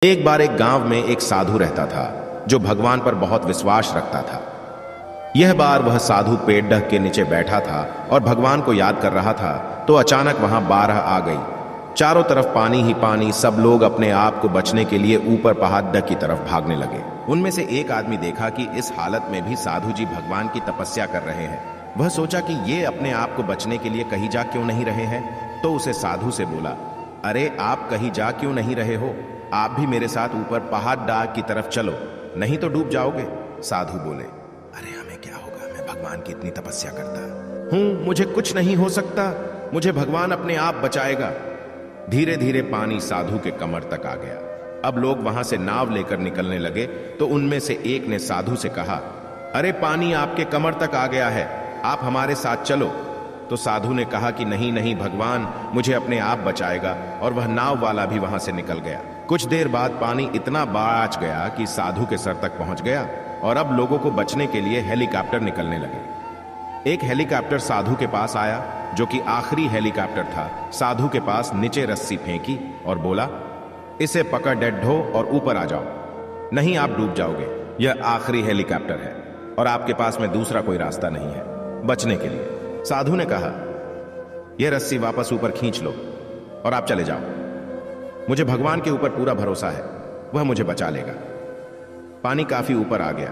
एक बार एक गांव में एक साधु रहता था जो भगवान पर बहुत विश्वास रखता था। यह बार वह साधु पेड़ डह के नीचे बैठा था और भगवान को याद कर रहा था तो अचानक वहां बाढ़ आ गई। चारों तरफ पानी ही पानी। सब लोग अपने आप को बचने के लिए ऊपर पहाड़ डह की तरफ भागने लगे। उनमें से एक आदमी देखा कि इस हालत में भी साधु जी भगवान की तपस्या कर रहे हैं। वह सोचा कि ये अपने आप को बचने के लिए कहीं जा क्यों नहीं रहे हैं, तो उसे साधु से बोला, अरे आप कहीं जा क्यों नहीं रहे हो? आप भी मेरे साथ ऊपर पहाड़ डाग की तरफ चलो, नहीं तो डूब जाओगे। साधु बोले, अरे हमें क्या होगा, मैं भगवान की इतनी तपस्या करता हूं, मुझे कुछ नहीं हो सकता, मुझे भगवान अपने आप बचाएगा। धीरे धीरे पानी साधु के कमर तक आ गया। अब लोग वहां से नाव लेकर निकलने लगे तो उनमें से एक ने साधु से कहा, अरे पानी आपके कमर तक आ गया है, आप हमारे साथ चलो। तो साधु ने कहा कि नहीं नहीं, भगवान मुझे अपने आप बचाएगा, और वह नाव वाला भी वहां से निकल गया। कुछ देर बाद पानी इतना बाढ़ गया कि साधु के सर तक पहुंच गया और अब लोगों को बचने के लिए हेलीकॉप्टर निकलने लगे। एक हेलीकॉप्टर साधु के पास आया जो कि आखिरी हेलीकॉप्टर था। साधु के पास नीचे रस्सी फेंकी और बोला, इसे पकड़ डो और ऊपर आ जाओ, नहीं आप डूब जाओगे। यह आखिरी हेलीकॉप्टर है और आपके पास में दूसरा कोई रास्ता नहीं है बचने के लिए। साधु ने कहा, यह रस्सी वापस ऊपर खींच लो और आप चले जाओ, मुझे भगवान के ऊपर पूरा भरोसा है, वह मुझे बचा लेगा। पानी काफी ऊपर आ गया,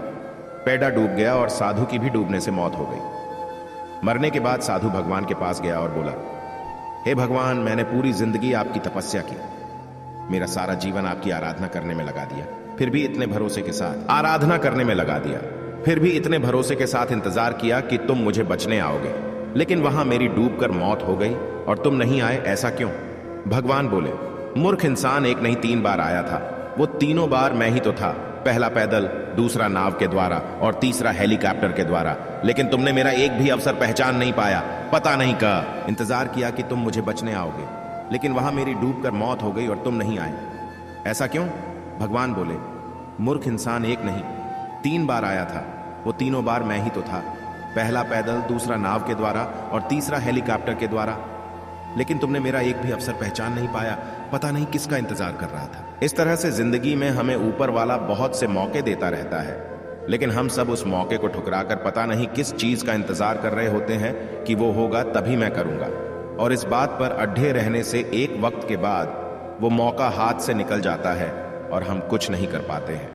पैडा डूब गया और साधु की भी डूबने से मौत हो गई। मरने के बाद साधु भगवान के पास गया और बोला, हे भगवान, मैंने पूरी जिंदगी आपकी तपस्या की, मेरा सारा जीवन आपकी आराधना करने में लगा दिया, फिर भी इतने भरोसे के साथ आराधना करने में लगा दिया, फिर भी इतने भरोसे के साथ इंतजार किया कि तुम मुझे बचने आओगे, लेकिन वहां मेरी डूबकर मौत हो गई और तुम नहीं आए, ऐसा क्यों? भगवान बोले, मूर्ख इंसान, एक नहीं 3 बार आया था, वो तीनों बार मैं ही तो था, पहला पैदल, दूसरा नाव के द्वारा और तीसरा हेलीकॉप्टर के द्वारा, लेकिन तुमने मेरा एक भी अवसर पहचान नहीं पाया। पता नहीं कहा इंतजार किया कि तुम मुझे बचने आओगे, लेकिन वहां मेरी डूबकर मौत हो गई और तुम नहीं आए, ऐसा क्यों? भगवान बोले, मूर्ख इंसान, एक नहीं 3 बार आया था, वो तीनों बार मैं ही तो था, पहला पैदल, दूसरा नाव के द्वारा और तीसरा हेलीकॉप्टर के द्वारा, लेकिन तुमने मेरा एक भी अवसर पहचान नहीं पाया। पता नहीं किसका इंतजार कर रहा था। इस तरह से जिंदगी में हमें ऊपर वाला बहुत से मौके देता रहता है, लेकिन हम सब उस मौके को ठुकराकर पता नहीं किस चीज का इंतजार कर रहे होते हैं कि वो होगा तभी मैं करूंगा, और इस बात पर अड्ढे रहने से एक वक्त के बाद वो मौका हाथ से निकल जाता है और हम कुछ नहीं कर पाते हैं।